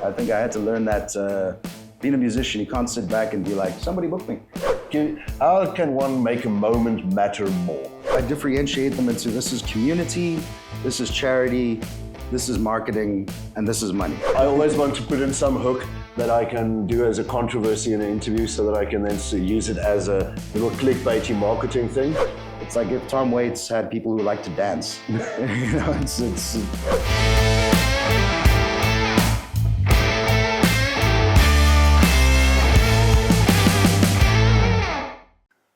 I think I had to learn that being a musician, you can't sit back and be like, somebody book me. How can one make a moment matter more? I differentiate them into this is community, this is charity, this is marketing, and this is money. I always want to put in some hook that I can do as a controversy in an interview so that I can then use it as a little clickbaity marketing thing. It's like if Tom Waits had people who like to dance. You know, it's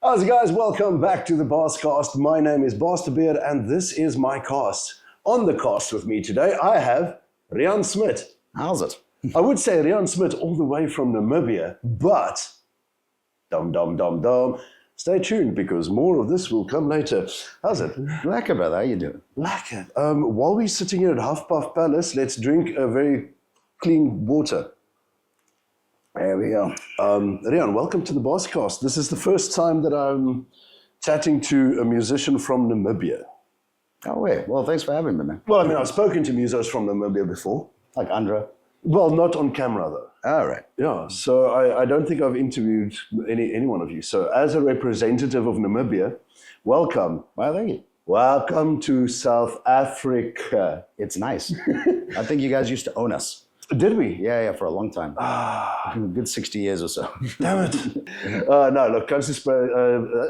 How's it, guys? Welcome back to the Baascast. My name is Baas de Beer and this is my cast. On the cast with me today, I have Riaan Smit. How's it? I would say Riaan Smit all the way from Namibia, but stay tuned because more of this will come later. How's it? Lekker, brother. How you doing? Lekker. While we're sitting here at Half Puff Palace, let's drink a very clean water. There we go. Riaan, welcome to the Baascast. This is the first time that I'm chatting to a musician from Namibia. Oh, wait. Well, thanks for having me, man. Well, I mean, I've spoken to musos from Namibia before. Like Andra? Well, not on camera, though. All right. Yeah, so I don't think I've interviewed any one of you. So as a representative of Namibia, welcome. Well, thank you. Welcome to South Africa. It's nice. I think you guys used to own us. Did we? Yeah, for a long time. A good 60 years or so. Damn it. No, look, kannst du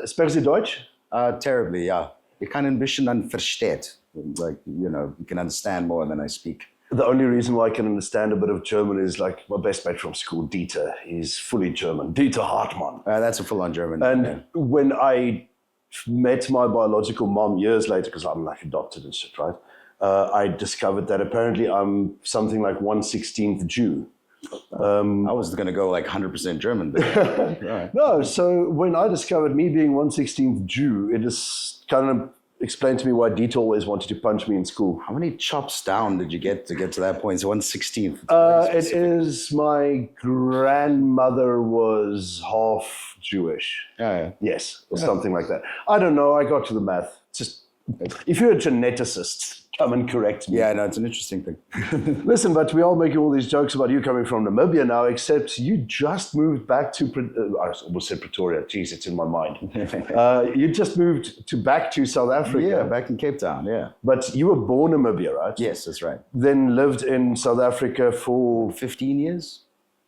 sprechen Sie Deutsch? Terribly, yeah. Ich kann ein bisschen versteht. Like, you know, you can understand more than I speak. The only reason why I can understand a bit of German is like my best mate from school, Dieter. He's fully German. Dieter Hartmann. That's a full-on German. And when I met my biological mom years later, because I'm like adopted and shit, right? I discovered that apparently I'm something like 1/16 Jew. I was going to go like 100% German. But right. No, so when I discovered me being 1/16 Jew, it just kind of explained to me why Dieter always wanted to punch me in school. How many chops down did you get to that point? It's 1/16. It is my grandmother was half Jewish. Yeah. Yes, or something like that. I don't know. I got to the math. Just if you're a geneticist, come and correct me. Yeah, no, it's an interesting thing. Listen, but we all making all these jokes about you coming from Namibia now, except you just moved back to, I almost said Pretoria. Jeez, it's in my mind. You just moved back to South Africa. Yeah, back in Cape Town, yeah. But you were born in Namibia, right? Yes, that's right. Then lived in South Africa for 15 years.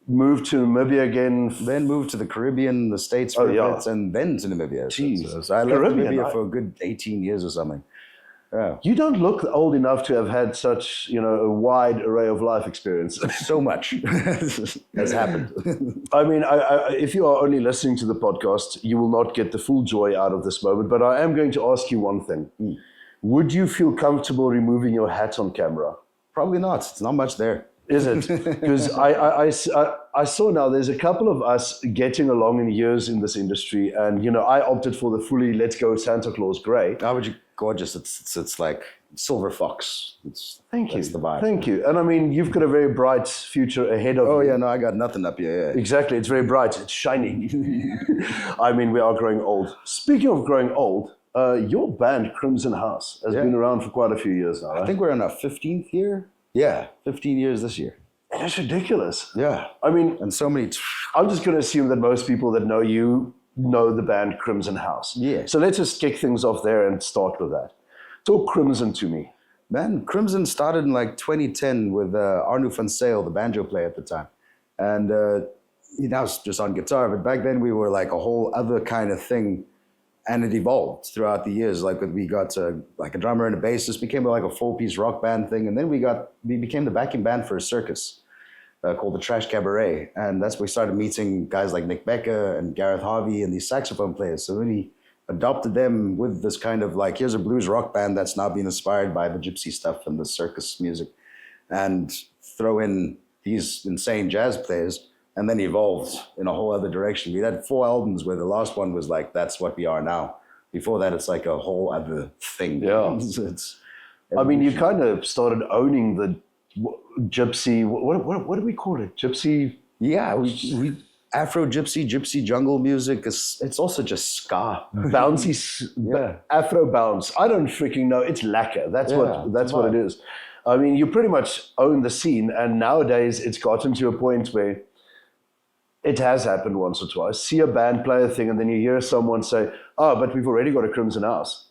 Moved to Namibia again. Then moved to the Caribbean, the States for a bit, and then to Namibia. Jeez. So I lived in Namibia for a good 18 years or something. Yeah. You don't look old enough to have had such, a wide array of life experience. So much has happened. I mean, if you are only listening to the podcast, you will not get the full joy out of this moment. But I am going to ask you one thing. Would you feel comfortable removing your hat on camera? Probably not. It's not much there. Is it? Because I saw now there's a couple of us getting along in years in this industry. And, I opted for the fully Let's Go Santa Claus gray. How would you? Gorgeous. It's like silver fox. Thank you. That's the vibe. Thank you. And I mean, you've got a very bright future ahead of you. Oh yeah, no, I got nothing up here. Yeah. Exactly. It's very bright. It's shining. I mean, we are growing old. Speaking of growing old, your band Crimson House has been around for quite a few years now. Right? I think we're in our 15th year. Yeah, 15 years this year. That's ridiculous. Yeah. I mean, and so many. I'm just going to assume that most people that know you know the band Crimson House. Yeah. So let's just kick things off there and start with that. Talk Crimson to me. Man, Crimson started in like 2010 with Arno van Sale, the banjo player at the time. And he now was just on guitar, but back then we were like a whole other kind of thing. And it evolved throughout the years. Like we got like a drummer and a bassist, became like a 4-piece rock band thing. And then we became the backing band for a circus called the Trash Cabaret. And that's where we started meeting guys like Nick Becker and Gareth Harvey and these saxophone players. So then we adopted them with this kind of like, here's a blues rock band that's now been inspired by the gypsy stuff and the circus music, and throw in these insane jazz players, and then evolved in a whole other direction. We had 4 albums where the last one was like, that's what we are now. Before that, it's like a whole other thing. Yeah. I mean, you kind of started owning the gypsy, what do we call it? Gypsy? Yeah, we Afro gypsy jungle music. It's also just ska. Bouncy, Afro bounce. I don't freaking know. It's lekker. That's what it is. I mean, you pretty much own the scene, and nowadays it's gotten to a point where it has happened once or twice. See a band play a thing, and then you hear someone say, "Oh, but we've already got a Crimson House."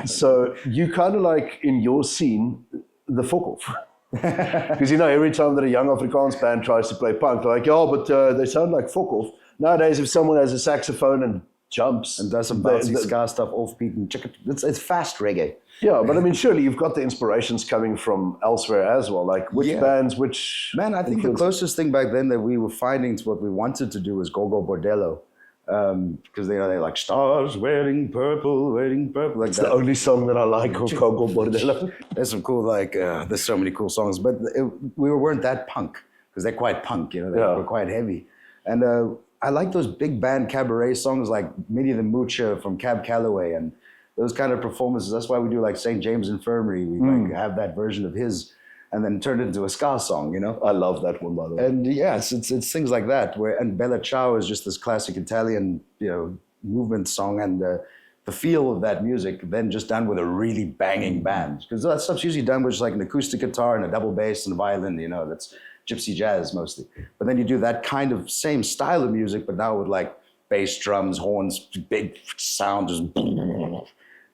So you kind of like in your scene the fuck off. Because every time that a young Afrikaans band tries to play punk, they're like, "Oh, but they sound like fuck off." Nowadays, if someone has a saxophone and jumps and does some bouncy ska stuff, offbeat, and it's fast reggae. Yeah, but I mean, surely you've got the inspirations coming from elsewhere as well. Like which bands, which... Man, I think the closest thing back then that we were finding to what we wanted to do was Go-Go Bordello. Because they're like, stars wearing purple. Like it's the only song that I like of Go-Go Bordello. There's some cool, there's so many cool songs. But we weren't that punk, because they're quite punk, they were quite heavy. And I like those big band cabaret songs like Minnie the Moocher from Cab Calloway and those kind of performances. That's why we do like St. James Infirmary. We like have that version of his and then turn it into a ska song, I love that one, by the way. And it's things like that. And Bella Ciao is just this classic Italian, movement song, and the feel of that music then just done with a really banging band. Because that stuff's usually done with just like an acoustic guitar and a double bass and a violin, that's gypsy jazz mostly. But then you do that kind of same style of music, but now with like bass, drums, horns, big sound, just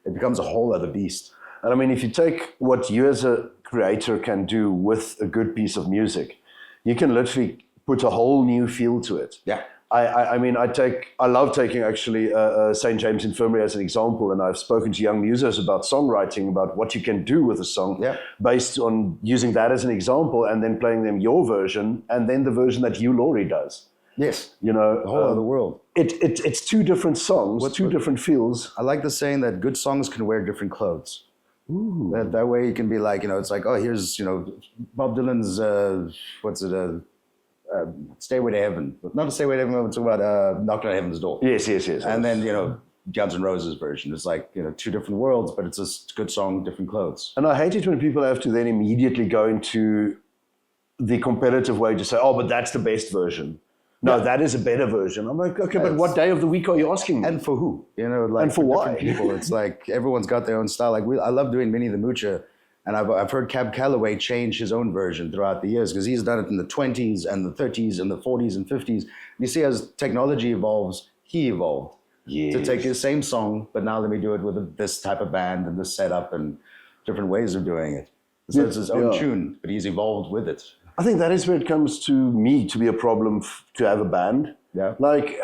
it becomes a whole other beast. And I mean, if you take what you as a creator can do with a good piece of music, you can literally put a whole new feel to it. Yeah. I mean, I love taking actually St. James Infirmary as an example, and I've spoken to young musers about songwriting, about what you can do with a song based on using that as an example and then playing them your version and then the version that Hugh Laurie does. Yes, the whole other world. It's two different songs, two different feels. I like the saying that good songs can wear different clothes. Ooh. That way you can be like, it's like, oh, here's, Bob Dylan's, Stairway to Heaven. Not a Stairway to Heaven, I'm talking about Knock on Heaven's Door. Yes. And then, Guns N' Roses version. It's like, two different worlds, but it's a good song, different clothes. And I hate it when people have to then immediately go into the competitive way to say, oh, but that's the best version. No, that is a better version. I'm like, okay, but what day of the week are you asking me? And for who? And for why? People. It's like everyone's got their own style. Like I love doing Minnie the Moocher, and I've heard Cab Calloway change his own version throughout the years because he's done it in the 20s and the 30s and the 40s and 50s. You see, as technology evolves, he evolved to take his same song, but now let me do it with this type of band and this setup and different ways of doing it. So it's his own tune, but he's evolved with it. I think that is where it comes to me to be a problem to have a band. Yeah. Like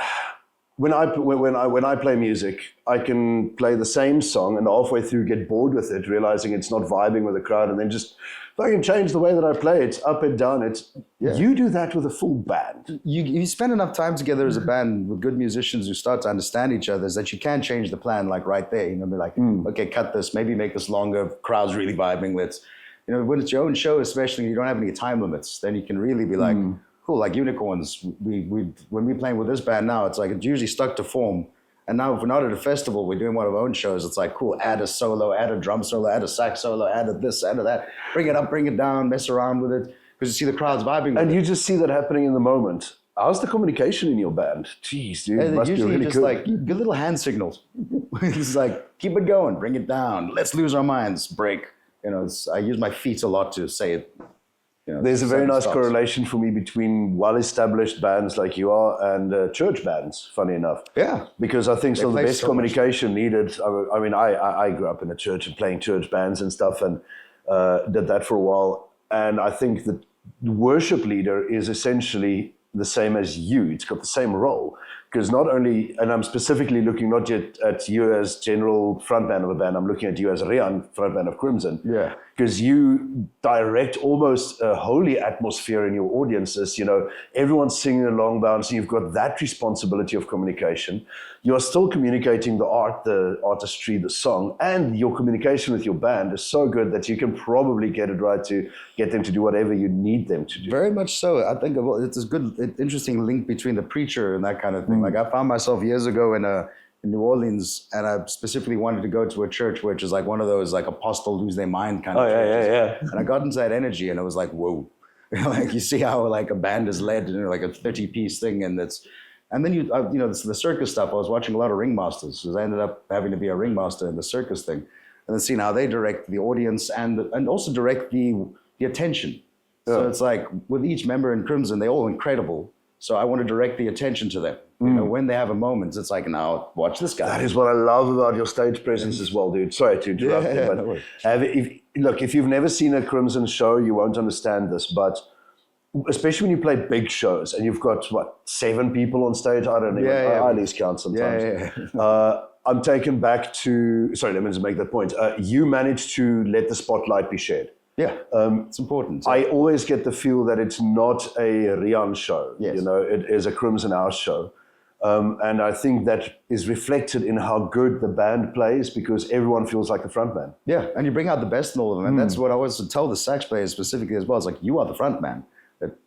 when I play music, I can play the same song and halfway through get bored with it, realizing it's not vibing with the crowd, and then just fucking change the way that I play. It's up and down. You do that with a full band. You spend enough time together as a band with good musicians who start to understand each other, is that you can change the plan like right there. Be like, okay, cut this, maybe make this longer. Crowd's really vibing with. When it's your own show, especially, you don't have any time limits, then you can really be like, cool, like Unicorns. When we're playing with this band now, it's like it's usually stuck to form. And now if we're not at a festival, we're doing one of our own shows. It's like, cool, add a solo, add a drum solo, add a sax solo, add a this, add a that. Bring it up, bring it down, mess around with it. Because you see the crowd's vibing with and you just see that happening in the moment. How's the communication in your band? Jeez, dude, it must be really just good. Like good little hand signals. It's like, keep it going, bring it down. Let's lose our minds, break. I use my feet a lot to say it. There's a very nice correlation for me between well-established bands like you are and church bands, funny enough. Yeah. Because I think the best communication needed, I mean, I grew up in a church and playing church bands and stuff and did that for a while. And I think the worship leader is essentially the same as you. It's got the same role. Because not only, and I'm specifically looking not yet at you as general frontman of a band, I'm looking at you as Riaan, frontman of Crimson. Yeah. Because you direct almost a holy atmosphere in your audiences. Everyone's singing along bound, so you've got that responsibility of communication. You are still communicating the art, the artistry, the song, and your communication with your band is so good that you can probably get it right to get them to do whatever you need them to do. Very much so. I think it's a good, interesting link between the preacher and that kind of thing. Like I found myself years ago in New Orleans, and I specifically wanted to go to a church which is like one of those like apostle lose their mind kind of churches. Yeah. And I got into that energy, and it was like, whoa. Like you see how like a band is led, like a 30-piece thing, and then the circus stuff. I was watching a lot of ringmasters because I ended up having to be a ringmaster in the circus thing. and then seeing how they direct the audience and also direct the attention. So it's like with each member in Crimson, they're all incredible. So I want to direct the attention to them. You know, when they have a moment, it's like, now watch this guy. That is what I love about your stage presence as well, dude. Sorry to interrupt you, but no if you've never seen a Crimson show, you won't understand this. But especially when you play big shows and you've got, 7 people on stage? I don't know. I lose count sometimes. I'm taken back to, sorry, let me just make that point. You managed to let the spotlight be shared. Yeah, it's important. I always get the feel that it's not a Riaan show. Yes. You know, it is a Crimson House show. And I think that is reflected in how good the band plays because everyone feels like the frontman. Yeah, and you bring out the best in all of them. And that's what I always tell the sax players specifically as well. It's like, you are the frontman.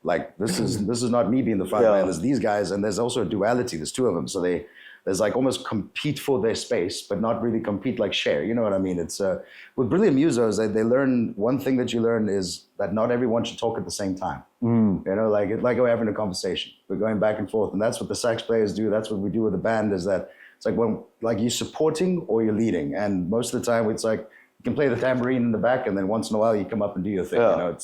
Like, this is not me being the frontman. There's these guys, and there's also a duality. There's 2 of them. So there's like almost compete for their space, but not really compete, like share. You know what I mean? It's with brilliant musos, they learn, one thing that you learn is that not everyone should talk at the same time. You know, like we're having a conversation. We're going back and forth, and that's what the sax players do. That's what we do with the band. Is that it's like when you're supporting or you're leading, and most of the time it's like you can play the tambourine in the back, and then once in a while you come up and do your thing. You know,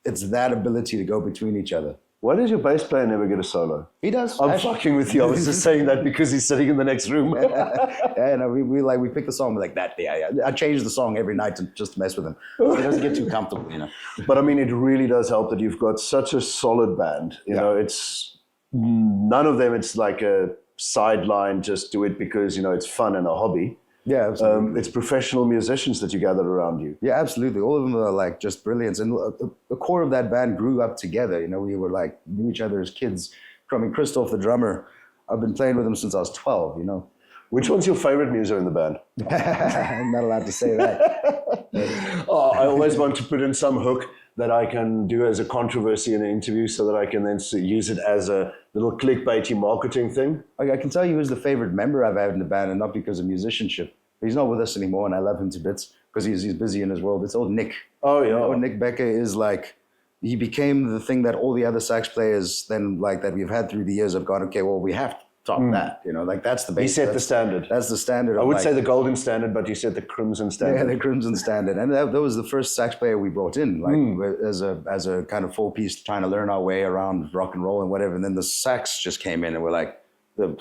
it's that ability to go between each other. Why does your bass player never get a solo? He does. I'm fucking with you. I was just saying that because he's sitting in the next room. No, we pick the song, we're like that. Yeah. I change the song every night just to mess with him. So he doesn't get too comfortable, you know. But I mean, it really does help that you've got such a solid band. You know, it's none of them. It's like a sideline, just do it because, you know, it's fun and a hobby. Yeah, absolutely. It's professional musicians that you gathered around you. Yeah, absolutely. All of them are like just brilliant. And the core of that band grew up together. You know, we were like, knew each other as kids. I mean, Christoph, the drummer, I've been playing with him since I was 12, you know. Which one's your favorite muso in the band? I'm not allowed to say that. I always want to put in some hook that I can do as a controversy in an interview so that I can then use it as a little clickbaity marketing thing. I can tell you who's the favorite member I've had in the band, and not because of musicianship. He's not with us anymore, and I love him to bits because he's busy in his world. It's old Nick. Oh, yeah. You know, Nick Becker is like, he became the thing that all the other sax players then like that we've had through the years have gone, okay, well, we have to top that. You know, like that's the base. He set the standard. That's the standard. I would say the golden standard, but you said the crimson standard. Yeah, the crimson standard. And that was the first sax player we brought in, like as a kind of full piece, trying to learn our way around rock and roll and whatever. And then the sax just came in and we're like, the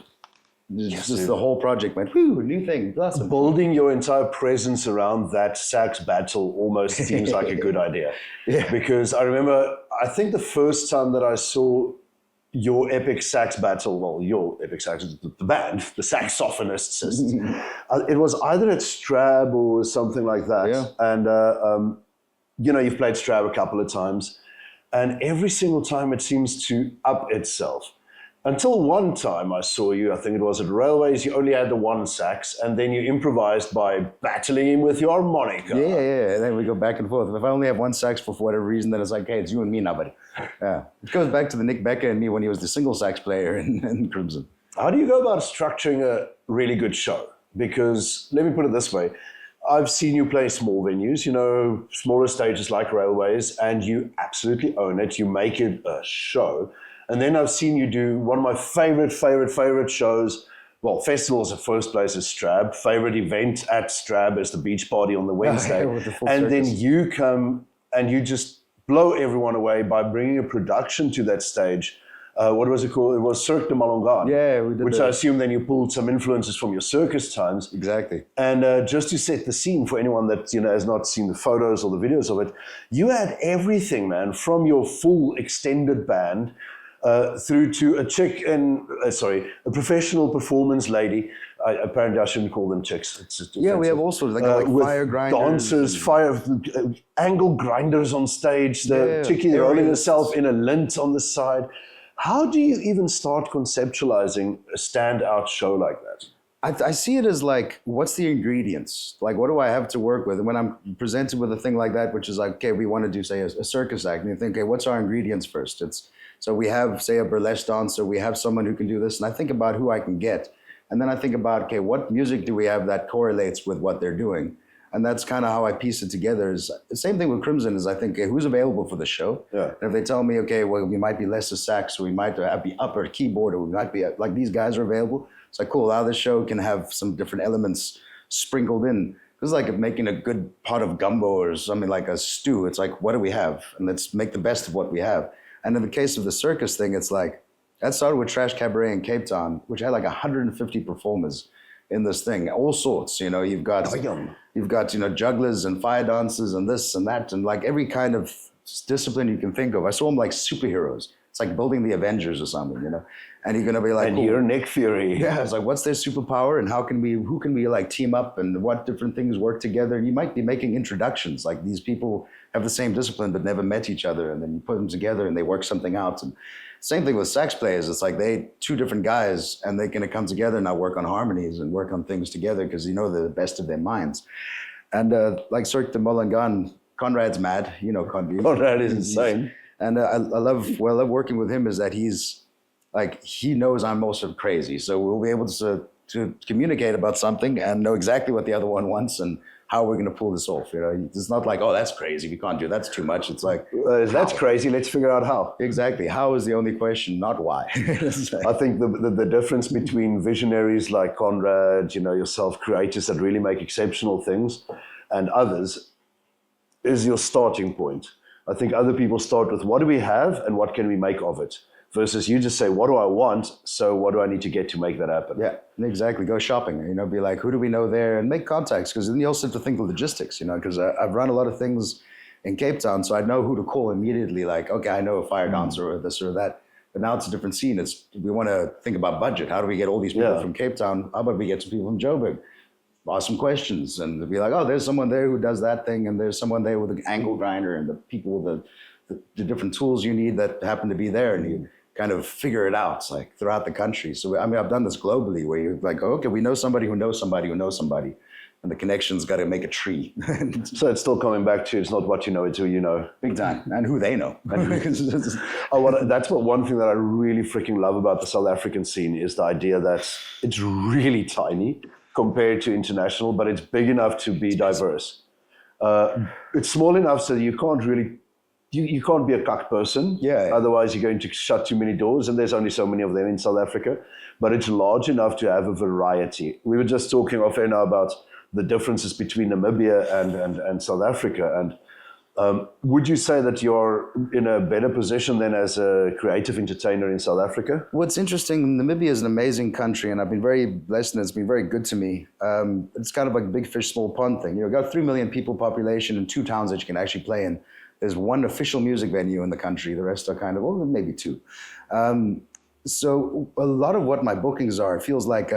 whole project went, whew, new thing. Awesome. Building your entire presence around that sax battle almost seems like a good idea. Yeah. Because I remember, I think the first time that I saw your epic sax battle, well, your epic sax, the band, the saxophonists, it was either at Strab or something like that. Yeah. And, you know, you've played Strab a couple of times, and every single time it seems to up itself. Until one time I saw you, I think it was at Railways, you only had the one sax, and then you improvised by battling him with your harmonica. Yeah. And then we go back and forth. If I only have one sax for whatever reason, then it's like, hey, it's you and me now, buddy. Yeah. It goes back to the Nick Becker and me when he was the single sax player in Crimson. How do you go about structuring a really good show? Because, let me put it this way, I've seen you play small venues, you know, smaller stages like Railways, and you absolutely own it. You make it a show. And then I've seen you do one of my favorite shows. Well, festivals at first place is Strab. Favorite event at Strab is the beach party on the Wednesday. And then you come and you just blow everyone away by bringing a production to that stage. What was it called? It was Cirque de Malongan. Yeah, we did which I assume then you pulled some influences from your circus times. Exactly. And just to set the scene for anyone that, you know, has not seen the photos or the videos of it, you had everything, man, from your full extended band through to a chick and a professional performance lady. Apparently, I shouldn't call them chicks. It's just yeah, we have all sorts like fire grinders, dancers, angle grinders on stage. The chickie rolling herself in a lint on the side. How do you even start conceptualizing a standout show like that? I see it as like, what's the ingredients? Like, what do I have to work with? And when I'm presented with a thing like that, which is like, okay, we want to do, say, a circus act, and you think, okay, what's our ingredients first? So we have, say, a burlesque dancer, we have someone who can do this, and I think about who I can get. And then I think about, okay, what music do we have that correlates with what they're doing? And that's kind of how I piece it together. Is the same thing with Crimson is I think, okay, who's available for the show? Yeah. And if they tell me, okay, well, we might be less a sax, or we might be upper keyboard, or we might be like these guys are available. It's like, cool, now this show can have some different elements sprinkled in. It's like making a good pot of gumbo or something like a stew. It's like, what do we have? And let's make the best of what we have. And in the case of the circus thing, it's like, that started with Trash Cabaret in Cape Town, which had like 150 performers in this thing, all sorts. You've got jugglers and fire dancers and this and that, and like every kind of discipline you can think of. I saw them like superheroes. It's like building the Avengers or something, And you're gonna be like, and you're Nick Fury. Yeah, it's like, what's their superpower, and who can we like team up, and what different things work together? And you might be making introductions, like these people have the same discipline but never met each other, and then you put them together and they work something out. And same thing with sax players. It's like two different guys, and they're gonna come together and now work on harmonies and work on things together because they're the best of their minds. And like Cirque de Molangan, Conrad's mad, Conrad is insane. And I love working with him is that he knows I'm also crazy. So we'll be able to communicate about something and know exactly what the other one wants and how we're going to pull this off. It's not like, oh, that's crazy, we can't do that's too much. It's like, that's crazy, let's figure out how. Exactly. How is the only question, not why. I think the difference between visionaries like Conrad, yourself, creators that really make exceptional things, and others is your starting point. I think other people start with what do we have and what can we make of it, versus you just say, what do I want? So what do I need to get to make that happen? Yeah, exactly. Go shopping, be like, who do we know there, and make contacts, because then you also have to think of logistics, because I've run a lot of things in Cape Town, so I know who to call immediately. Like, okay, I know a fire dancer or this or that, but now it's a different scene. We want to think about budget. How do we get all these people from Cape Town? How about we get some people from Joburg? Ask some questions, and they'll be like, oh, there's someone there who does that thing, and there's someone there with an angle grinder, and the people with the different tools you need that happen to be there, and you kind of figure it out like throughout the country. So I've done this globally, where you're like, okay, we know somebody who knows somebody who knows somebody, and the connection's got to make a tree. So it's still coming back to, it's not what you know, it's who you know. Big time, and who they know. That's one thing that I really freaking love about the South African scene is the idea that it's really tiny compared to international, but it's big enough to be diverse. It's small enough so you can't really, you can't be a cuck person. Yeah. Otherwise you're going to shut too many doors, and there's only so many of them in South Africa. But it's large enough to have a variety. We were just talking off air now about the differences between Namibia and South Africa. And would you say that you're in a better position than as a creative entertainer in South Africa? What's interesting, Namibia is an amazing country, and I've been very blessed, and it's been very good to me. It's kind of like a big fish, small pond thing. You've got 3 million people population and 2 towns that you can actually play in. There's 1 official music venue in the country. The rest are kind of, well, maybe 2. So a lot of what my bookings are, it feels like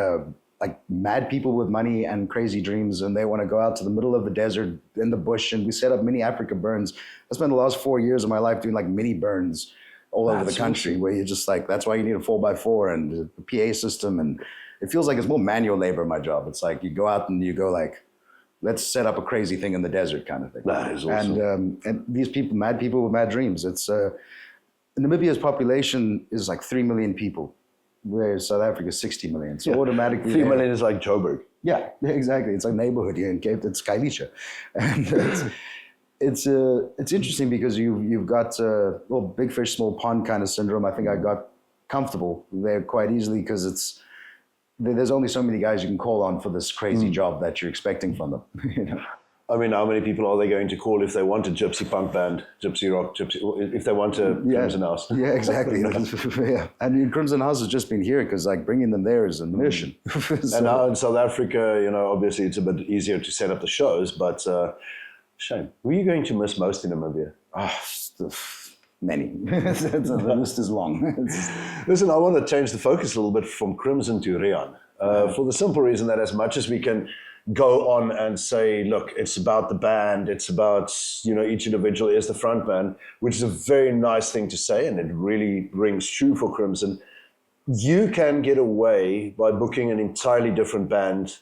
mad people with money and crazy dreams, and they want to go out to the middle of the desert in the bush, and we set up mini Africa burns. I spent the last 4 years of my life doing like mini burns all over the country, where you're just like, that's why you need a 4x4 and a PA system, and it feels like it's more manual labor, my job. It's like you go out and you go like, let's set up a crazy thing in the desert kind of thing. That is awesome. And these people, mad people with mad dreams. Namibia's population is like 3 million people, whereas South Africa is 60 million. So automatically 3 million is like Joburg. Yeah, exactly. It's a neighborhood here in Cape. It's Kailicha. And it's interesting because you've got big fish, small pond kind of syndrome. I think I got comfortable there quite easily because there's only so many guys you can call on for this crazy job that you're expecting from them. I mean, how many people are they going to call if they want a gypsy punk band, gypsy rock, if they want a Crimson House? Yeah, exactly. Yeah. And Crimson House has just been here because like bringing them there is a mission. And now in South Africa, obviously it's a bit easier to set up the shows, but shame. Who are you going to miss most in Namibia? Many. The list is long. Listen, I want to change the focus a little bit from Crimson to Riaan. For the simple reason that as much as we can go on and say, look, it's about the band, it's about, each individual is the frontman, which is a very nice thing to say, and it really rings true for Crimson. You can get away by booking an entirely different band,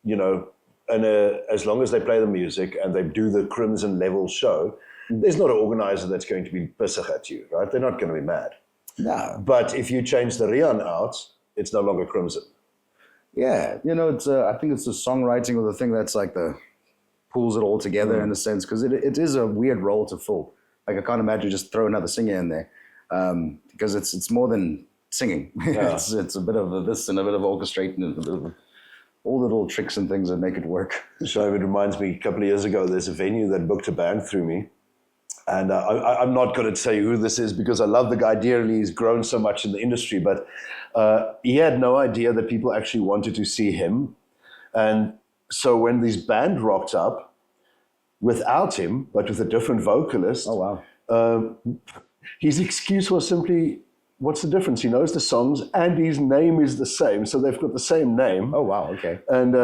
and as long as they play the music and they do the Crimson level show, there's not an organizer that's going to be pissig at you, right? They're not going to be mad. No. But if you change the Riaan out, it's no longer Crimson. Yeah, I think it's the songwriting or the thing that's like pulls it all together in a sense, because it is a weird role to fill. Like I can't imagine just throw another singer in there, because it's more than singing. Yeah. It's a bit of this and a bit of orchestrating and a bit of all little tricks and things that make it work. So it reminds me, a couple of years ago, there's a venue that booked a band through me. And I'm not going to tell you who this is because I love the guy dearly. He's grown so much in the industry, but he had no idea that people actually wanted to see him. And so when this band rocked up without him, but with a different vocalist, his excuse was simply, what's the difference? He knows the songs and his name is the same. So they've got the same name. Oh, wow, okay. And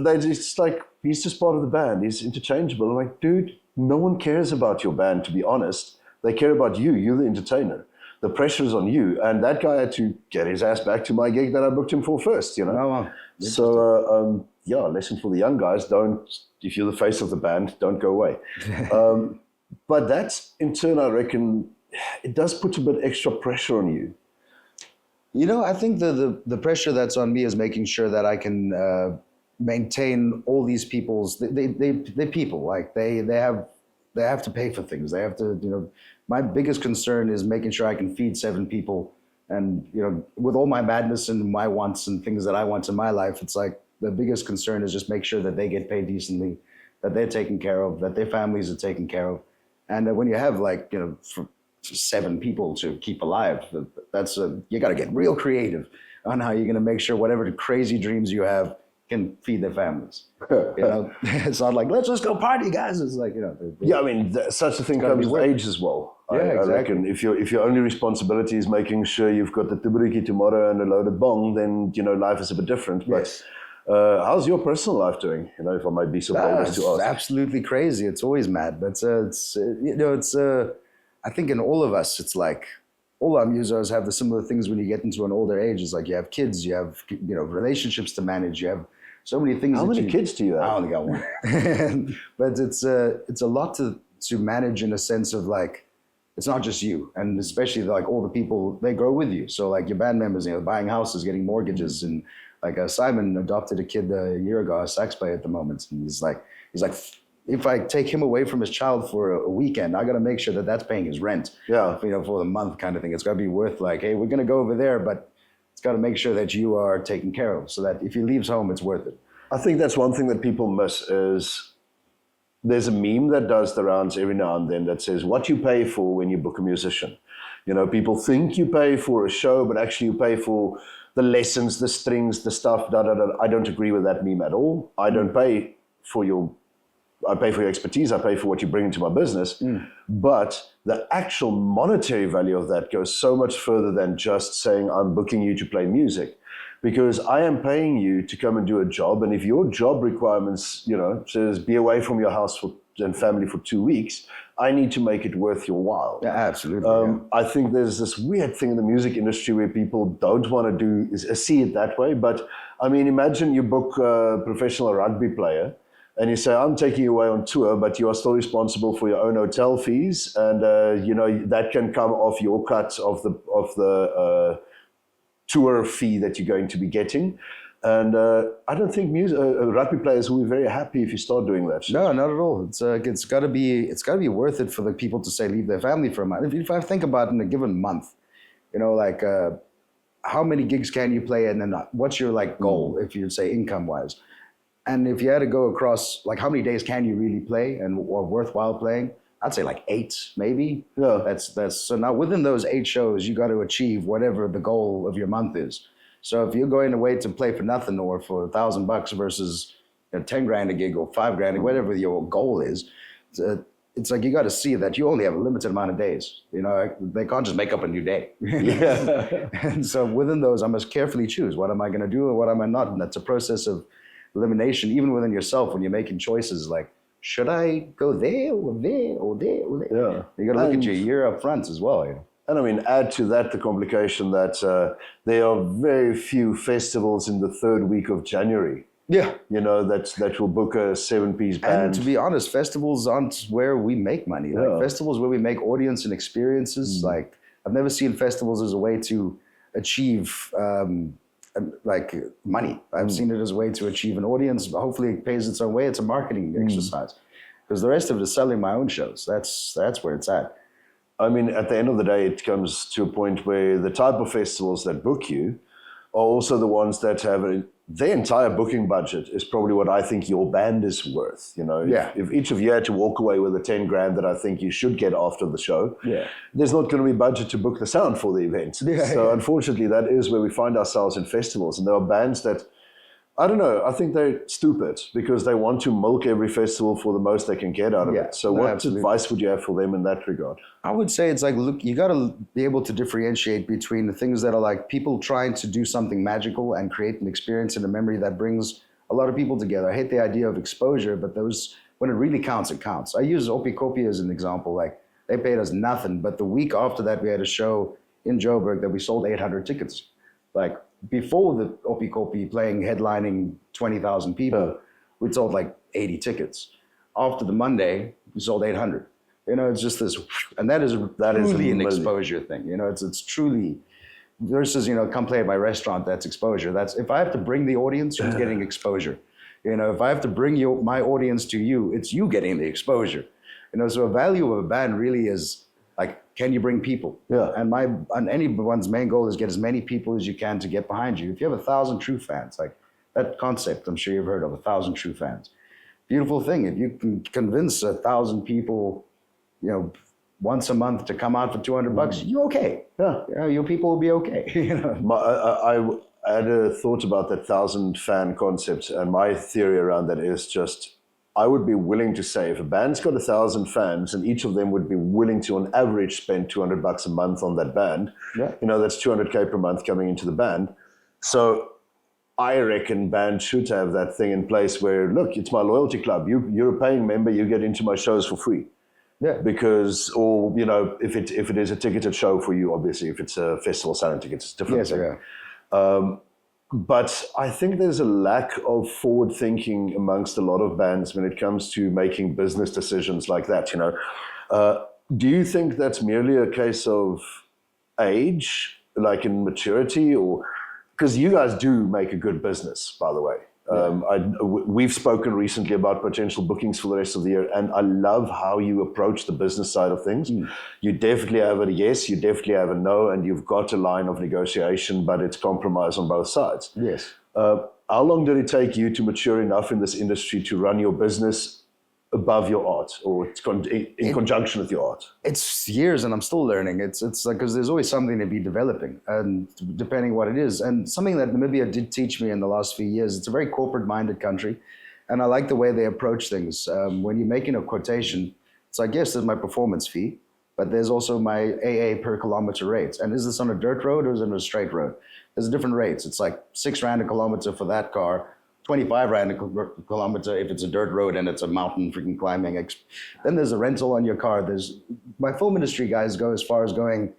they just like, he's just part of the band. He's interchangeable. I'm like, dude, no one cares about your band, to be honest. They care about you. You're the entertainer. The pressure is on you. And that guy had to get his ass back to my gig that I booked him for first, you know? Oh, wow. So, lesson for the young guys, if you're the face of the band, don't go away. But that's, in turn, I reckon, it does put a bit extra pressure on you. You know, I think the pressure that's on me is making sure that I can maintain all these people's they people, like they have to pay for things. They have to, you know, my biggest concern is making sure I can feed 7 people, and you know, with all my madness and my wants and things that I want in my life, it's like the biggest concern is just make sure that they get paid decently, that they're taken care of, that their families are taken care of. And when you have, like, you know, for 7 people to keep alive, that's you got to get real creative on how you're going to make sure whatever the crazy dreams you have can feed their families. You know, it's not like, let's just go party, guys. It's like, you know. Yeah, I mean, such a thing comes with age as well. Yeah, exactly. I reckon if your only responsibility is making sure you've got the tuberiki tomorrow and a loaded bong, then, you know, life is a bit different. Yes. But how's your personal life doing? You know, if I might be so bold as to ask. Absolutely crazy. It's always mad, but I think in all of us, it's like, all our musos have the similar things when you get into an older age. It's like you have kids, you have, you know, relationships to manage, you have so many things. How many kids do you have? I only got one. But it's a lot to manage, in a sense of, like, it's not just you, and especially like all the people, they grow with you. So like your band members, you know, buying houses, getting mortgages, and like Simon adopted a kid a year ago, a sax player at the moment, and he's like, if I take him away from his child for a weekend, I got to make sure that that's paying his rent. Yeah. You know, for the month kind of thing. It's got to be worth, like, hey, we're going to go over there, but it's got to make sure that you are taken care of, so that if he leaves home, it's worth it. I think that's one thing that people miss is there's a meme that does the rounds every now and then that says what you pay for when you book a musician. You know, people think you pay for a show, but actually you pay for the lessons, the strings, the stuff, da, da, da. I don't agree with that meme at all. I don't pay for your expertise, I pay for what you bring into my business, but the actual monetary value of that goes so much further than just saying I'm booking you to play music, because I am paying you to come and do a job, and if your job requirements, you know, says be away from your house and family for 2 weeks, I need to make it worth your while. Yeah, absolutely. I think there's this weird thing in the music industry where people don't want to see it that way, but I mean, imagine you book a professional rugby player, and you say, I'm taking you away on tour, but you are still responsible for your own hotel fees, and you know, that can come off your cut of the tour fee that you're going to be getting. And I don't think rugby players will be very happy if you start doing that. No, not at all. It's got to be worth it for the people to say leave their family for a month. If I think about it, in a given month, you know, like how many gigs can you play, and then what's your like goal if you say income wise? And if you had to go across, like, how many days can you really play and or worthwhile playing? I'd say like 8, maybe. Yeah. That's so now within those 8 shows, you got to achieve whatever the goal of your month is. So if you're going away to play for nothing or for $1,000 versus 10 grand a gig or 5 grand, whatever your goal is, it's like you got to see that you only have a limited amount of days. You know, they can't just make up a new day. Yeah. And so within those, I must carefully choose what am I going to do and what am I not. And that's a process of elimination, even within yourself, when you're making choices like, should I go there or there or there or there? Yeah. You got to look at your year up front as well. You know? And I mean, add to that the complication that there are very few festivals in the 3rd week of January. Yeah. You know, that will book a 7-piece band. And to be honest, festivals aren't where we make money. Like festivals where we make audience and experiences. Like, I've never seen festivals as a way to achieve like money. I've seen it as a way to achieve an audience. Hopefully it pays its own way. It's a marketing exercise. Because the rest of it is selling my own shows. That's where it's at. I mean, at the end of the day, it comes to a point where the type of festivals that book you are also the ones that have their entire booking budget is probably what I think your band is worth. You know, if each of you had to walk away with the 10 grand that I think you should get after the show, there's not going to be budget to book the sound for the event. So unfortunately, that is where we find ourselves in festivals. And there are bands that, I don't know, I think they're stupid because they want to milk every festival for the most they can get out of it. So what advice would you have for them in that regard? I would say it's like, look, you got to be able to differentiate between the things that are like people trying to do something magical and create an experience and a memory that brings a lot of people together. I hate the idea of exposure, but those, when it really counts, it counts. I use Opikopi as an example. Like, they paid us nothing, but the week after that, we had a show in Joburg that we sold 800 tickets. Like, before the Opikopi playing, headlining 20,000 people, we'd sold like 80 tickets. After the Monday, we sold 800. You know, it's just this, and that is truly an exposure thing. You know, it's truly, versus, you know, come play at my restaurant, that's exposure. That's, if I have to bring the audience, who's getting exposure? You know, if I have to bring my audience to you, it's you getting the exposure. You know, so a value of a band really is, like, can you bring people? And anyone's main goal is get as many people as you can to get behind you. If you have 1,000 true fans, like that concept, I'm sure you've heard of 1,000 true fans. Beautiful thing. If you can convince 1,000 people, you know, once a month to come out for $200, you're okay. You know, your people will be okay. You know? I had a thought about that 1,000 fan concept, and my theory around that is just, I would be willing to say if a band's got 1,000 fans and each of them would be willing to, on average, spend $200 a month on that band, you know, that's 200K per month coming into the band. So I reckon bands should have that thing in place where, look, it's my loyalty club. You're a paying member, you get into my shows for free. Because, or, you know, if it is a ticketed show for you, obviously, if it's a festival selling tickets, it's different. But I think there's a lack of forward thinking amongst a lot of bands when it comes to making business decisions like that, you know. Do you think that's merely a case of age, like in maturity, or because you guys do make a good business, by the way. We've spoken recently about potential bookings for the rest of the year, and I love how you approach the business side of things. You definitely have a yes, you definitely have a no, and you've got a line of negotiation, but it's compromise on both sides. How long did it take you to mature enough in this industry to run your business above your art, or in conjunction with your art? It's years, and I'm still learning. It's like, because there's always something to be developing, and depending what it is. And something that Namibia did teach me in the last few years, it's a very corporate-minded country, and I like the way they approach things. When you're making a quotation, it's like, yes, there's my performance fee, but there's also my AA per kilometer rates. And is this on a dirt road or is it on a straight road? There's different rates. It's like 6 Rand a kilometer for that car, 25 Rand a kilometer if it's a dirt road and it's a mountain freaking climbing. Then there's a rental on your car. My film industry guys go as far as going,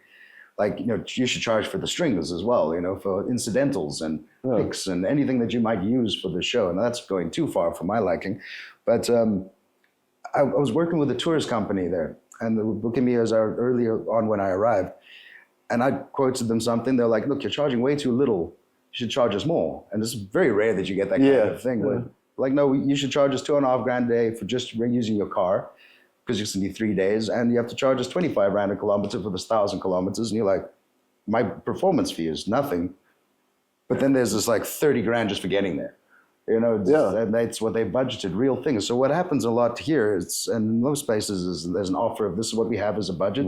like, you know, you should charge for the strings as well, you know, for incidentals and picks and anything that you might use for the show. And that's going too far for my liking. But I was working with a tourist company there, and they were booking me as earlier on when I arrived. And I quoted them something. They're like, look, you're charging way too little. You should charge us more. And it's very rare that you get that kind of thing. Where, like, no, you should charge us $2.5 grand a day for just using your car, because it's gonna be 3 days, and you have to charge us 25 Rand a kilometer for this 1,000 kilometers. And you're like, my performance fee is nothing. But then there's this like 30 grand just for getting there. You know, and that's what they budgeted, real things. So what happens a lot here is, and in most places, is there's an offer of this is what we have as a budget.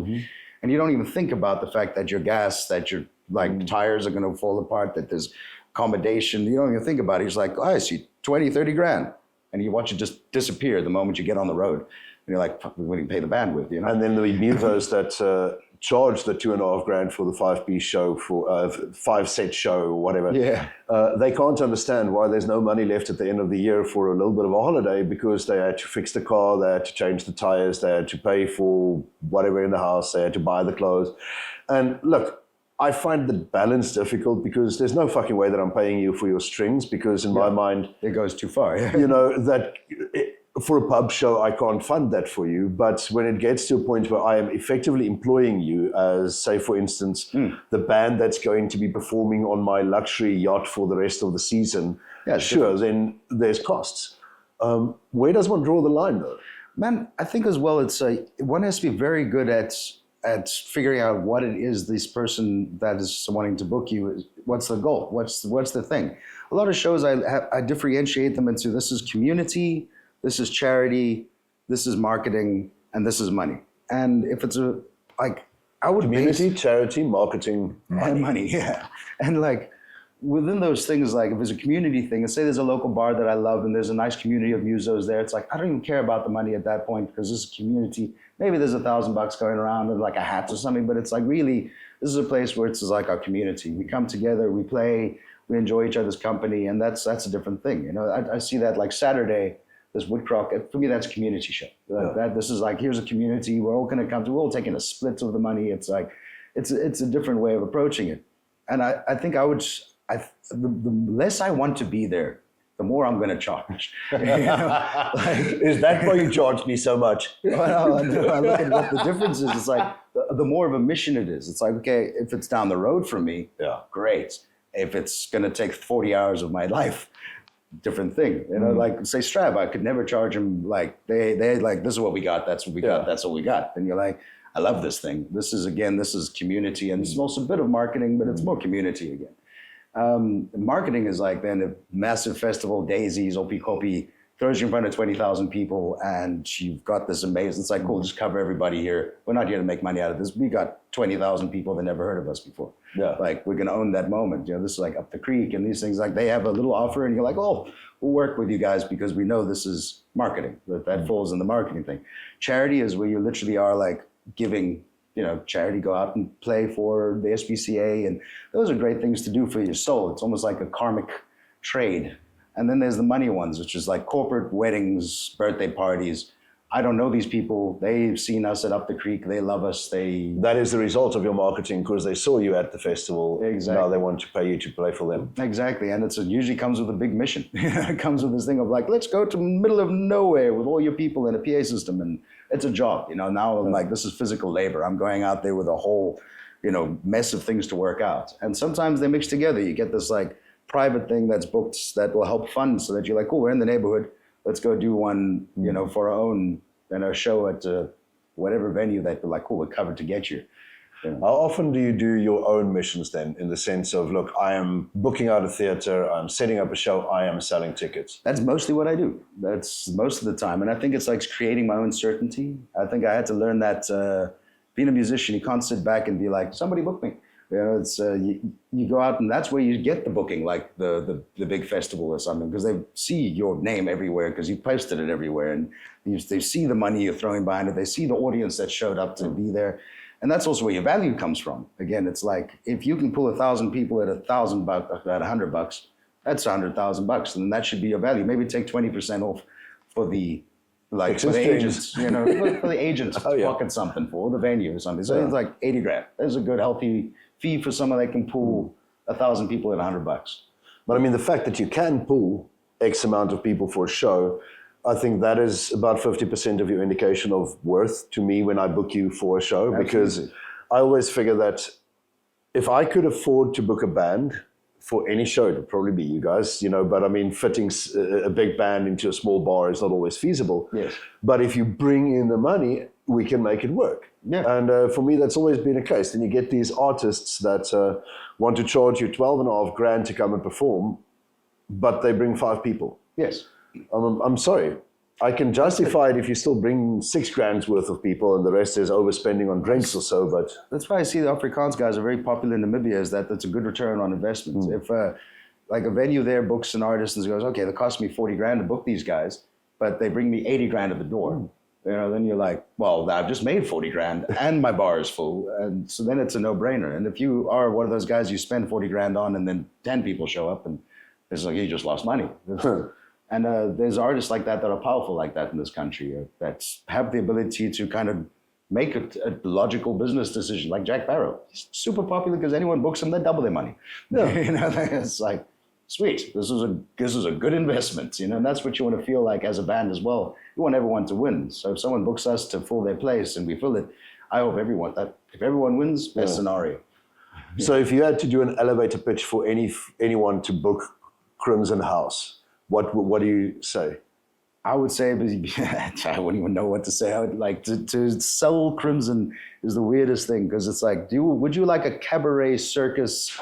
And you don't even think about the fact that your gas, that your like tires are going to fall apart, that there's accommodation. You don't even think about it. He's like, oh, I see 20, 30 grand. And you watch it just disappear the moment you get on the road. And you're like, fuck, we wouldn't pay the bandwidth, you know? And then the musos that charge the 2.5 grand for the 5-piece show, for 5-set show or whatever. They can't understand why there's no money left at the end of the year for a little bit of a holiday, because they had to fix the car, they had to change the tires, they had to pay for whatever in the house, they had to buy the clothes. And look, I find the balance difficult, because there's no fucking way that I'm paying you for your strings, because in my mind, it goes too far. You know, that for a pub show, I can't fund that for you. But when it gets to a point where I am effectively employing you as, say, for instance, the band that's going to be performing on my luxury yacht for the rest of the season, then there's costs. Where does one draw the line, though? Man, I think as well, it's one has to be very good at at figuring out what it is this person that is wanting to book you is. What's the goal? What's the thing? A lot of shows I differentiate them into this is community, this is charity, this is marketing, and this is money. And if it's I would community, charity, marketing, money, yeah. And like within those things, like if there's a community thing, and say there's a local bar that I love and there's a nice community of musos there, it's like I don't even care about the money at that point because this is a community. Maybe there's $1,000 going around and like a hat or something, but it's like really this is a place where it's like our community. We come together, we play, we enjoy each other's company, and that's a different thing. You know, I see that like Saturday. This Woodcrock, for me, that's a community show. This is like, here's a community. We're all going to come to. We're all taking a split of the money. It's like, it's a different way of approaching it. And I think the less I want to be there, the more I'm going to charge. You know? Is that why you charge me so much? Well, I look at what the difference is. It's like the more of a mission it is. It's like, okay, if it's down the road from me, great. If it's going to take 40 hours of my life, different thing, you know, like say Strab, I could never charge them like they like, this is what we got, that's what we got, that's what we got. And you're like, I love this thing. This is community, and it's also a bit of marketing, but it's more community again. Marketing is like then a massive festival, Daisies, Opie throws you in front of 20,000 people, and you've got this amazing, it's like, cool, just cover everybody here. We're not here to make money out of this. We got 20,000 people that never heard of us before. Yeah. Like, we're gonna own that moment. You know, this is like Up the Creek and these things, like they have a little offer and you're like, oh, we'll work with you guys because we know this is marketing. That falls in the marketing thing. Charity is where you literally are like giving, you know, charity, go out and play for the SPCA, and those are great things to do for your soul. It's almost like a karmic trade. And then there's the money ones, which is like corporate weddings, birthday parties. I don't know these people. They've seen us at Up the Creek. They love us. That is the result of your marketing because they saw you at the festival. Exactly. Now they want to pay you to play for them. Exactly. And it usually comes with a big mission. It comes with this thing of like, let's go to the middle of nowhere with all your people in a PA system. And it's a job. You know, now I'm like, this is physical labor. I'm going out there with a whole, you know, mess of things to work out. And sometimes they mix together. You get this like private thing that's booked that will help fund so that you're like, cool, we're in the neighborhood. Let's go do one, you know, for our own, you know, show at whatever venue that we're like, cool, we're covered to get you. Yeah. How often do you do your own missions then, in the sense of, look, I am booking out a theater, I'm setting up a show, I am selling tickets? That's mostly what I do. That's most of the time. And I think it's like creating my own certainty. I think I had to learn that being a musician, you can't sit back and be like, somebody book me. You know, it's you go out and that's where you get the booking, like the big festival or something, because they see your name everywhere because you posted it everywhere, and they see the money you're throwing behind it. They see the audience that showed up to be there, and that's also where your value comes from. Again, it's like if you can pull 1,000 people at $1,000 at $100, that's $100,000, and that should be your value. Maybe take 20% off for the agents, you know, for the agents to pocket something for the venue or something. So it's like $80,000. There's a good healthy fee for someone that can pull 1,000 people at $100. But I mean, the fact that you can pull X amount of people for a show, I think that is about 50% of your indication of worth to me when I book you for a show. Absolutely. Because I always figure that if I could afford to book a band for any show, it would probably be you guys, you know, but I mean, fitting a big band into a small bar is not always feasible. Yes. But if you bring in the money, we can make it work. Yeah. And for me, that's always been the case. Then you get these artists that want to charge you $12,500 to come and perform, but they bring 5 people. Yes. I'm sorry. I can justify it if you still bring $6,000 worth of people and the rest is overspending on drinks or so, but... That's why I see the Afrikaans guys are very popular in Namibia, is that that's a good return on investment. If like a venue there books an artist and goes, okay, it cost me $40,000 to book these guys, but they bring me $80,000 at the door. You know, then you're like, well, I've just made $40,000 and my bar is full. And so then it's a no-brainer. And if you are one of those guys you spend $40,000 on and then 10 people show up and it's like, you just lost money. And there's artists like that are powerful like that in this country that have the ability to kind of make a logical business decision, like Jack Barrow. He's super popular because anyone books him, they double their money. Yeah. You know, it's like, sweet, this is a good investment, you know, and that's what you want to feel like as a band as well. You want everyone to win. So if someone books us to fill their place and we fill it, I hope if everyone wins, best scenario. So if you had to do an elevator pitch for anyone to book Crimson House, what do you say? I would say, I wouldn't even know what to say. I would like to sell Crimson is the weirdest thing because it's like, would you like a cabaret circus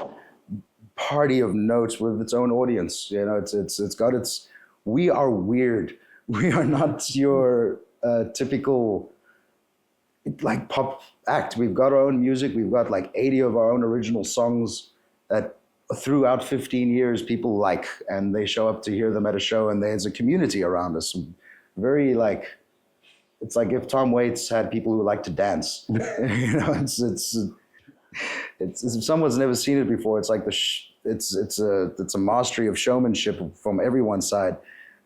party of notes with its own audience? You know, it's got its. We are weird. We are not your typical like pop act. We've got our own music. We've got like 80 of our own original songs that throughout 15 years people like, and they show up to hear them at a show, and there's a community around us. Very like, it's like if Tom Waits had people who like to dance. You know, it's if someone's never seen it before, it's like it's a mastery of showmanship from everyone's side,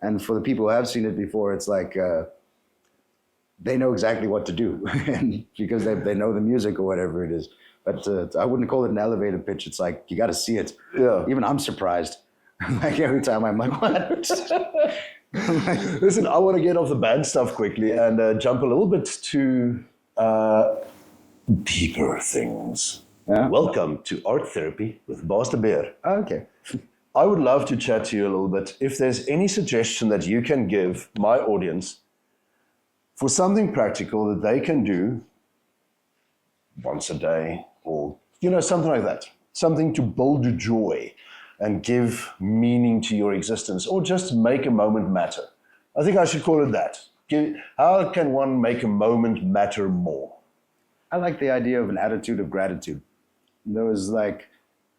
and for the people who have seen it before, it's like they know exactly what to do, and because they know the music or whatever it is. But I wouldn't call it an elevator pitch. It's like, you got to see it. Yeah. Even I'm surprised. Like every time I'm like, what? Listen, I want to get off the band stuff quickly and jump a little bit to deeper things. Yeah? Welcome to Art Therapy with Baas de Beer. Okay. I would love to chat to you a little bit. If there's any suggestion that you can give my audience for something practical that they can do once a day, or, you know, something like that. Something to build joy and give meaning to your existence, or just make a moment matter. I think I should call it that. How can one make a moment matter more? I like the idea of an attitude of gratitude. There was like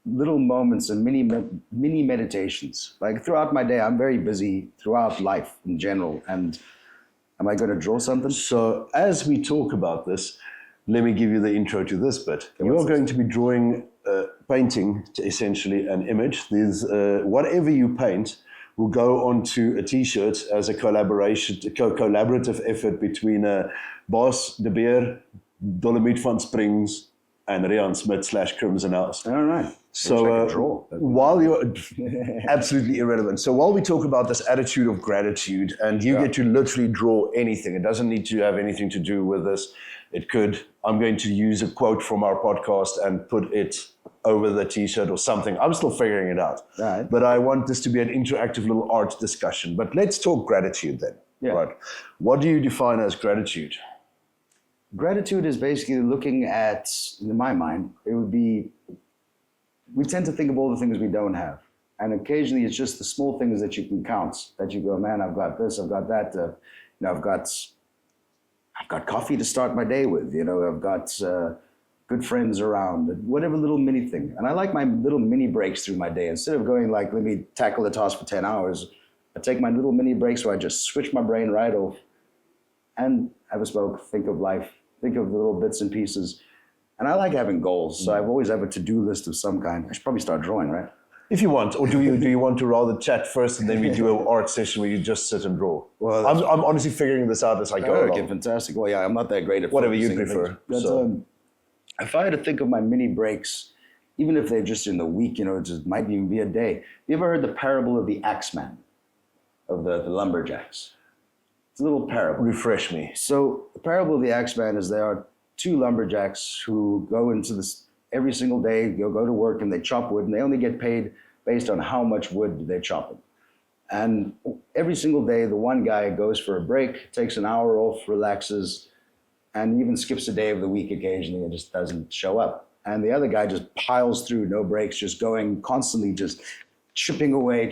little moments and mini meditations. Like throughout my day, I'm very busy throughout life in general. And am I going to draw something? So as we talk about this, let me give you the intro to this bit. You are going to be drawing, painting essentially an image. There's whatever you paint will go onto a T-shirt as a collaborative effort between Baas de Beer, Dolomiet van Springs, and Riaan Smit / Crimson House. All right. So while you're absolutely irrelevant. So while we talk about this attitude of gratitude, and you get to literally draw anything, it doesn't need to have anything to do with this. It could, I'm going to use a quote from our podcast and put it over the T-shirt or something. I'm still figuring it out. Right. But I want this to be an interactive little art discussion. But let's talk gratitude then. Yeah. Right. What do you define as gratitude? Gratitude is basically looking at, in my mind, it would be, we tend to think of all the things we don't have. And occasionally it's just the small things that you can count, that you go, man, I've got this, I've got that, I've got coffee to start my day with, I've got good friends around, whatever little mini thing. And I like my little mini breaks through my day. Instead of going like, let me tackle the task for 10 hours, I take my little mini breaks where I just switch my brain right off and have a smoke, think of life, think of the little bits and pieces. And I like having goals. So I've always have a to-do list of some kind. I should probably start drawing, right? If you want, or do you want to rather chat first and then we do an art session where you just sit and draw? Well, I'm honestly figuring this out as I go along. Okay, fantastic. Well, yeah, I'm not that great at whatever you prefer. But, if I had to think of my mini breaks, even if they're just in the week, it just might even be a day. You ever heard the parable of the Axeman, of the lumberjacks? It's a little parable. Refresh me. So the parable of the Axeman is there are two lumberjacks who go into this every single day, go to work and they chop wood, and they only get paid based on how much wood they're chopping. And every single day, the one guy goes for a break, takes an hour off, relaxes, and even skips a day of the week occasionally and just doesn't show up. And the other guy just piles through, no breaks, just going constantly, just chipping away.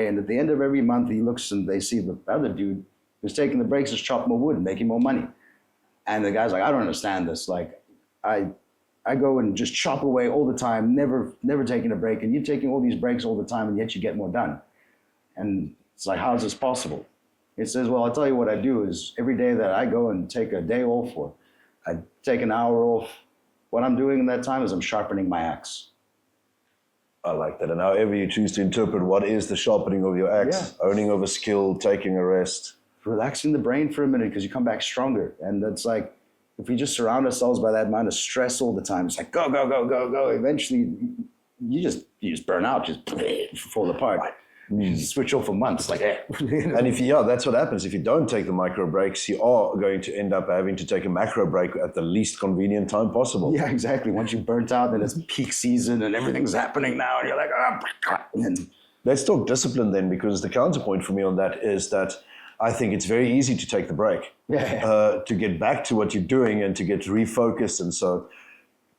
And at the end of every month, he looks and they see the other dude who's taking the breaks is chop more wood and making more money. And the guy's like, I don't understand this. Like, I go and just chop away all the time, never taking a break, and you're taking all these breaks all the time, and yet you get more done. And it's like, how is this possible? It says, well, I'll tell you what I do is every day that I go and take a day off, or I take an hour off, what I'm doing in that time is I'm sharpening my axe. I like that. And however you choose to interpret what is the sharpening of your axe, owning of a skill, taking a rest. Relaxing the brain for a minute because you come back stronger. And that's like, if we just surround ourselves by that amount of stress all the time, it's like go, go, go, go, go. Eventually, you just burn out, just fall apart. You switch off for months, like And that's what happens. If you don't take the micro breaks, you are going to end up having to take a macro break at the least convenient time possible. Yeah, exactly. Once you're burnt out, then it's peak season and everything's happening now, and you're like, and let's talk discipline then, because the counterpoint for me on that is that I think it's very easy to take the break, to get back to what you're doing and to get refocused. And so,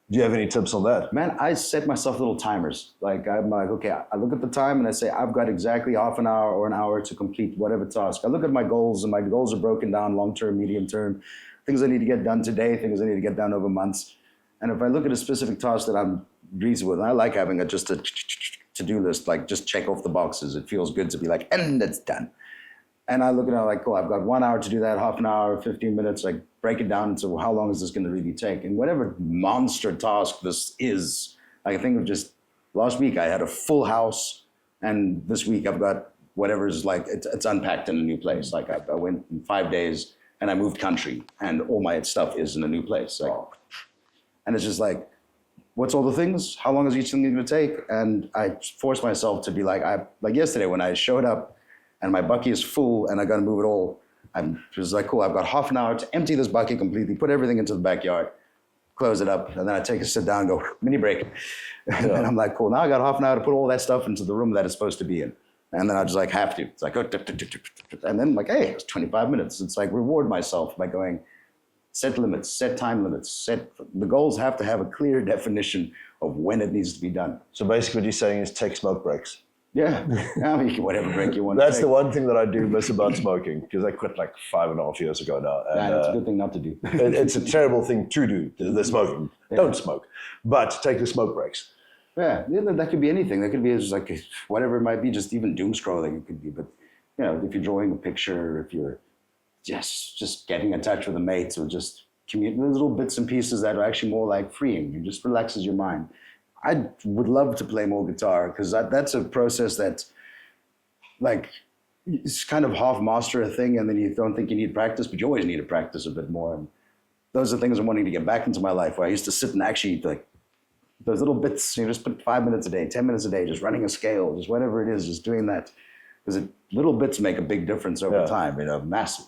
do you have any tips on that? Man, I set myself little timers. Like, I'm like, okay, I look at the time and I say, I've got exactly half an hour or an hour to complete whatever task. I look at my goals, and my goals are broken down long-term, medium-term, things I need to get done today, things I need to get done over months. And if I look at a specific task that I'm breezy with, and I like having just a to-do list, like just check off the boxes. It feels good to be like, and it's done. And I look at it like, cool, I've got 1 hour to do that, half an hour, 15 minutes, like break it down into how long is this going to really take? And whatever monster task this is, I think of just last week I had a full house, and this week I've got whatever's like, it's unpacked in a new place. Like I went in 5 days and I moved country, and all my stuff is in a new place. Like, and it's just like, what's all the things? How long is each thing going to take? And I forced myself to be like yesterday when I showed up, and my bucket is full and I got to move it all. I'm just like, cool, I've got half an hour to empty this bucket completely, put everything into the backyard, close it up, and then I take a sit down and go, mini break. And I'm like, cool, now I got half an hour to put all that stuff into the room that it's supposed to be in. And then I just like have to. It's like, oh, and then I'm like, hey, it's 25 minutes. It's like reward myself by going, set limits, set time limits, the goals have to have a clear definition of when it needs to be done. So basically what you're saying is take smoke breaks. Yeah, I mean, whatever break you want. That's the one thing that I do miss about smoking, because I quit like 5.5 years ago now. And, it's a good thing not to do. It's a terrible thing to do, the smoking. Yeah. Don't smoke, but take the smoke breaks. Yeah, that could be anything. That could be just like whatever it might be, just even doom scrolling it could be. But you know, if you're drawing a picture, if you're just getting in touch with a mate, or just commuting little bits and pieces that are actually more like freeing. It just relaxes your mind. I would love to play more guitar, because that's a process that's like, it's kind of half master a thing, and then you don't think you need practice, but you always need to practice a bit more. And those are things I'm wanting to get back into my life, where I used to sit and actually like those little bits, you just put 5 minutes a day, 10 minutes a day, just running a scale, just whatever it is, just doing that. Because little bits make a big difference over time, massive.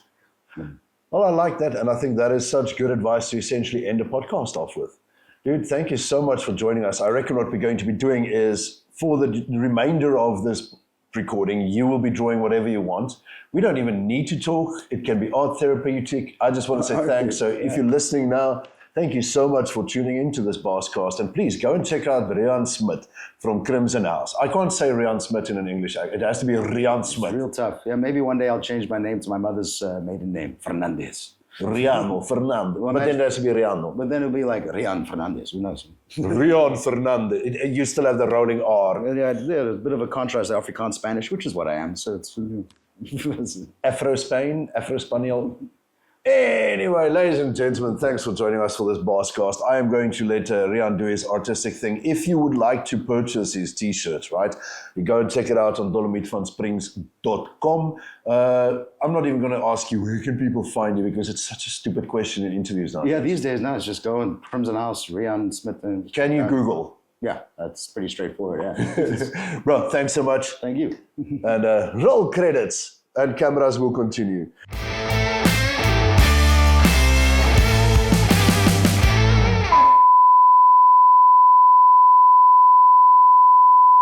Well, I like that, and I think that is such good advice to essentially end a podcast off with. Dude, thank you so much for joining us. I reckon what we're going to be doing is, for the remainder of this recording, you will be drawing whatever you want. We don't even need to talk. It can be art therapeutic. I just want to say thanks. So if you're listening now, thank you so much for tuning into this Baascast. And please go and check out Riaan Smit from Crimson House. I can't say Riaan Smit in English. It has to be Riaan Smit. It's real tough. Yeah, maybe one day I'll change my name to my mother's maiden name, Fernandez. Riaan or Fernando. But then there's to be Riaan. But then it'll be like Riaan Fernandez. Who knows? Riaan Fernandez. You still have the rolling R. Yeah, a bit of a contrast to Afrikaans Spanish, which is what I am. So it's Afro-Spain, Afro-Spaniel. Anyway, ladies and gentlemen, thanks for joining us for this Baascast. I am going to let Riaan do his artistic thing. If you would like to purchase his t-shirts, right, you go and check it out on dolomietvansprings.com. I'm not even going to ask you, where can people find you, because it's such a stupid question in interviews now. Yeah, these days now it's just go on Crimson House, Riaan Smit. Can you Google? Yeah, that's pretty straightforward, yeah. Bro, thanks so much. Thank you. And roll credits, and cameras will continue.